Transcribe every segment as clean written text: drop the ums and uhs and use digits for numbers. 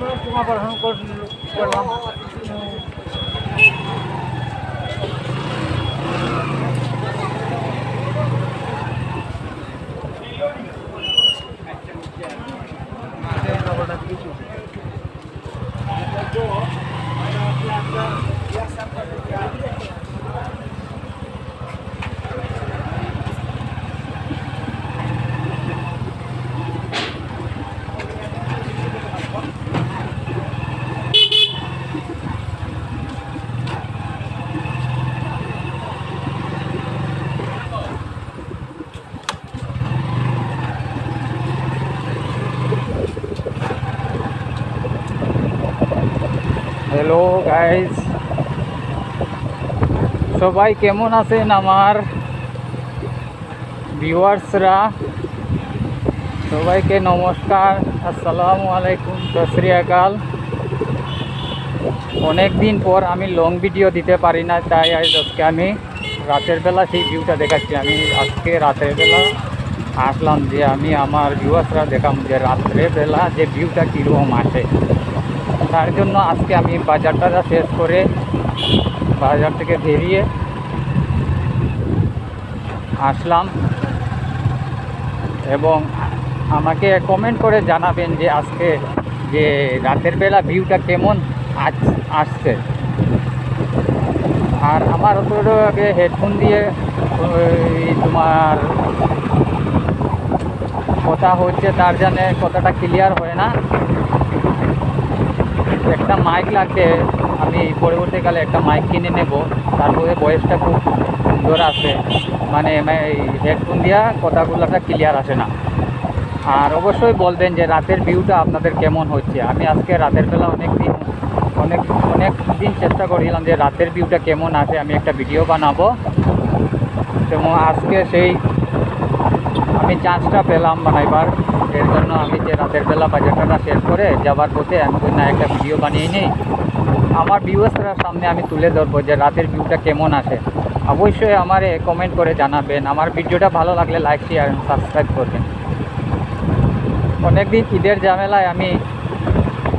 তোমার পড়াশোনা করলাম। হ্যালো গাইজ, সবাই কেমন আছেন আমার ভিউয়ার্সরা? সবাইকে নমস্কার, আসসালামু আলাইকুম, সত শ্রী আকাল। অনেক দিন পর আমি লং ভিডিও দিতে পারি না, তাই আজকে আমি রাতের বেলা সেই ভিউটা দেখাচ্ছি। আমি আজকে রাতের বেলা আসলাম যে আমি আমার ভিউয়ার্সরা দেখাম যে রাত্রের বেলা যে ভিউটা কীরকম আসে। তার জন্য আজকে আমি বাজারটা শেষ করে বাজার থেকে বেরিয়ে আসলাম, এবং আমাকে কমেন্ট করে জানাবেন যে আজকে যে রাতের বেলা ভিউটা কেমন আসছে। আর আমার অত আগে হেডফোন দিয়ে তোমার কথা হচ্ছে, তার জন্য কথাটা ক্লিয়ার হয় না। একটা মাইক লাগবে, আমি পরবর্তীকালে একটা মাইক কিনে নেব, তারপরে ভয়েসটা খুব সুন্দর আসে, মানে হেডফোন দিয়া কথাগুলোটা ক্লিয়ার আসে না। আর অবশ্যই বলবেন যে রাতের ভিউটা আপনাদের কেমন হচ্ছে। আমি আজকে রাতের বেলা অনেক দিন চেষ্টা করেছিলাম যে রাতের ভিউটা কেমন আসে আমি একটা ভিডিও বানাবো, এবং আজকে সেই আমি চান্সটা পেলাম বানাইবার। এর জন্য আমি যে রাতের বেলা বাজারটা শেষ করে যাবার পথে আমি না একটা ভিডিও বানিয়ে নিই, আমার ভিউয়ার্সরা সামনে আমি তুলে ধরবো যে রাতের ভিউটা কেমন আসে। অবশ্যই আমারে কমেন্ট করে জানাবেন। আমার ভিডিওটা ভালো লাগলে লাইক, শেয়ার, সাবস্ক্রাইব করবেন। অনেক দিন ঈদের ঝামেলায়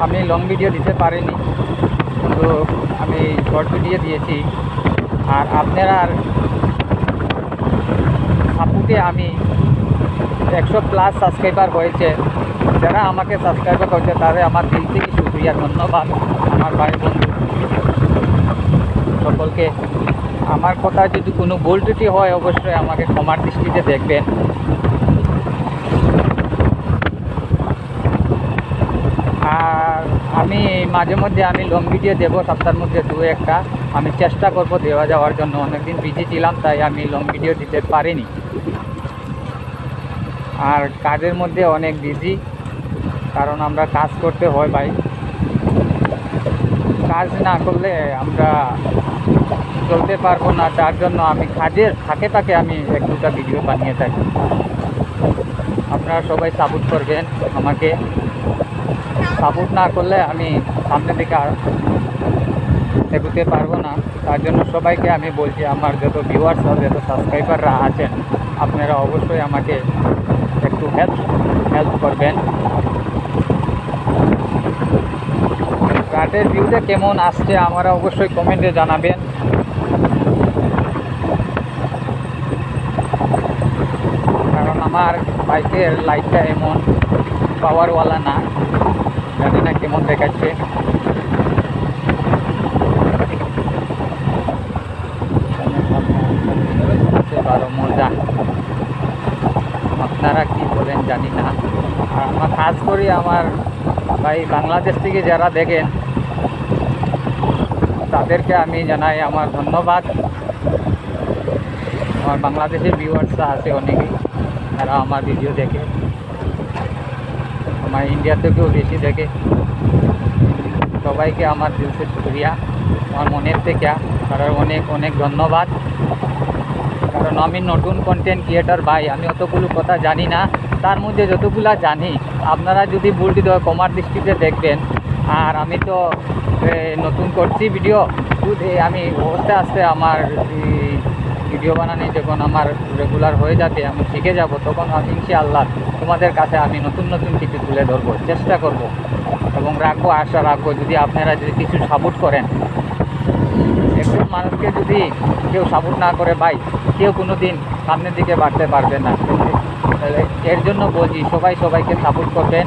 আমি লং ভিডিও দিতে পারিনি, কিন্তু আমি শর্ট ভিডিও দিয়েছি। আর আপনারা সাপোর্টে আমি 100+ সাবস্ক্রাইবার হয়েছে। যারা আমাকে সাবস্ক্রাইবার করছে তাদের আমার দিল থেকে শুকরিয়া, ধন্যবাদ। আমার ভাই বন্ধু সকলকে আমার কথা যদি কোনো ভুল ত্রুটি হয় অবশ্যই আমাকে ক্ষমার দৃষ্টিতে দেখবেন। আর আমি মাঝে মধ্যে আমি লং ভিডিও দেবো, সপ্তাহের মধ্যে 2-1টা আমি চেষ্টা করব দেওয়া যাওয়ার জন্য। অনেকদিন বিজি ছিলাম, তাই আমি লং ভিডিও দিতে পারিনি। আর কাজের মধ্যে অনেক বিজি, কারণ আমরা কাজ করতে হয় ভাই। কাজ না করলে আমরা চলতে পারবো না, তার জন্য আমি কাজের ফাঁকে আমি 1-2টা ভিডিও বানিয়ে থাকি। আপনারা সবাই সাপোর্ট করবেন আমাকে। সাপোর্ট না করলে আমি সামনের দিকে এগোতে পারবো না। তার জন্য সবাইকে আমি বলছি, আমার যত ভিউয়ার্স যত সাবস্ক্রাইবাররা আছেন, আপনারা অবশ্যই আমাকে একটু হেল্প করবেন। রাতের ভিউটা কেমন আসছে আমরা অবশ্যই কমেন্টে জানাবেন। কারণ আমার বাইকের লাইটটা এমন পাওয়ারওয়ালা না, জানি না কেমন দেখাচ্ছে। বারো মজা, আপনারা কি বলেন জানি না। আর আমার কাজ করি, আমার ভাই বাংলাদেশ থেকে যারা দেখেন তাদেরকে আমি জানাই আমার ধন্যবাদ। আমার বাংলাদেশের ভিউয়ার্সরা আছে অনেকেই, তারা আমার ভিডিও দেখে। আমার ইন্ডিয়া থেকেও বেশি দেখে। সবাইকে আমার দিল থেকে শুকরিয়া, আমার মনের থেকে তারা অনেক ধন্যবাদ। কারণ আমি নতুন কন্টেন্ট ক্রিয়েটার ভাই, আমি অতগুলো কথা জানি না, তার মধ্যে যতগুলা জানি আপনারা যদি ভুলটি ক্ষমার দৃষ্টিতে দেখবেন। আর আমি তো নতুন করছি ভিডিও, আমি আস্তে আমার ভিডিও বানানো যখন আমার রেগুলার হয়ে যাবে, আমি শিখে যাব, তখন আমি ইনশাআল্লাহ তোমাদের কাছে আমি নতুন কিছু তুলে ধরবো, চেষ্টা করব। এবং রাখবো, আশা রাখবো যদি আপনারা যদি কিছু সাপোর্ট করেন। একজন মানুষকে যদি কেউ সাপোর্ট না করে ভাই, কেউ কোনো দিন সামনের দিকে বাড়তে পারবে না। এর জন্য বলছি সবাই সবাইকে সাপোর্ট করবেন,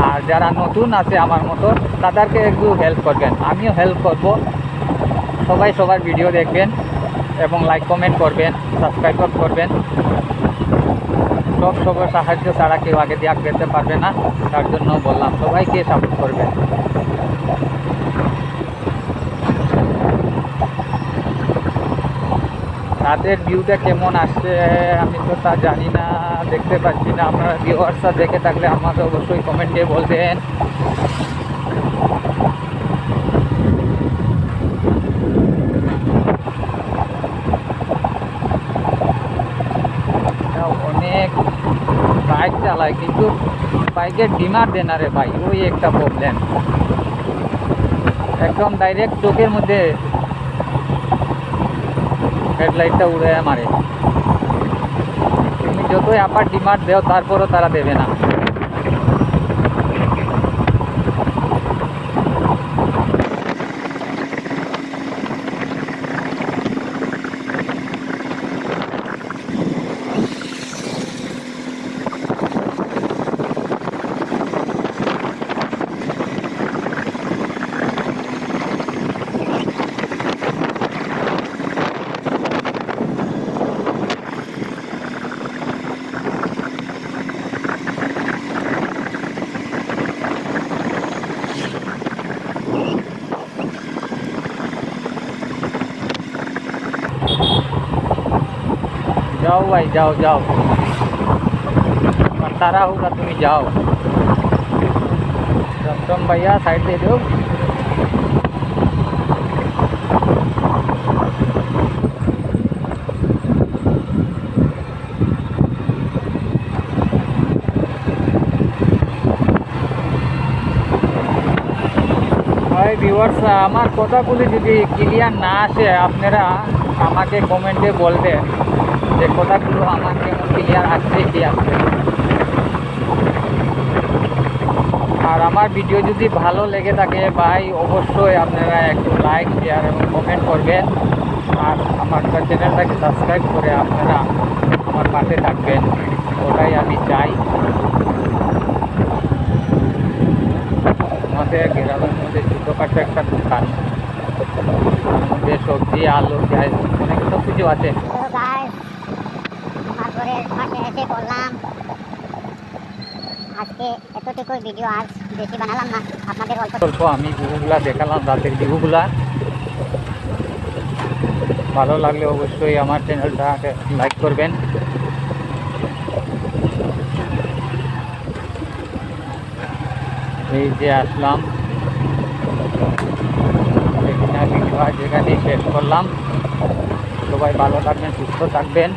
আর যারা নতুন আছে আমার মতো তাদেরকে একটু হেল্প করবেন, আমিও হেল্প করব। সবাই সবার ভিডিও দেখবেন এবং লাইক কমেন্ট করবেন, সাবস্ক্রাইব করবেন। সবার সাহায্য ছাড়া কেউ আগে দিয়ে যেতে পারবে না, তার জন্য বললাম সবাইকে সাপোর্ট করবেন। রাতের ভিউটা কেমন আসছে আমি তো তা জানি না, দেখতে পাচ্ছি না। আপনারা ভিউয়ার্সরা দেখে থাকলে আমাকে অবশ্যই কমেন্টে বলবেন। অনেক বাইক চালায় কিন্তু বাইকের ডিমান্ড দেন না রে ভাই, ওই একটা প্রবলেম। একদম ডাইরেক্ট চোখের মধ্যে হেডলাইটটা উড়ে মারে। তুমি যতই আপার ডিমান্ড দেও তারপরও তারা দেবে না। যাও ভাই, যাও যাও, তাড়াহুড়া তুমি যাও। টমটম ভাইয়া সাইড দিয়ে দেও। ভিউয়ার্স, আমার কথাগুলি যদি ক্লিয়ার না আসে আপনারা আমাকে কমেন্টে বলবেন যে কথাগুলো আমার কেমন ক্লিয়ার আসছে কি আসছে। আর আমার ভিডিও যদি ভালো লেগে থাকে ভাই অবশ্যই আপনারা একটু লাইক শেয়ার এবং কমেন্ট করবেন, আর আমার চ্যানেলটাকে সাবস্ক্রাইব করে আপনারা আমার পাশে থাকবেন, ওটাই আমি চাই। আমাদের গ্রামের মধ্যে ছোটোখাটো একটা দোকান, তার মধ্যে সবজি আলু পেঁয়াজ অনেক সব কিছু আছে। আজকে এতটুকুই ভিডিও, আজ বেশি বানালাম না, আপনাদের অল্প আমি ভিউগুলা দেখালাম, রাতের ভিউগুলা। ভালো লাগলে অবশ্যই আমার চ্যানেলটাকে লাইক করবেন। এই যে আসলাম, ভিডিও যেখানে শেষ করলাম। সবাই ভালো থাকবেন, সুস্থ থাকবেন।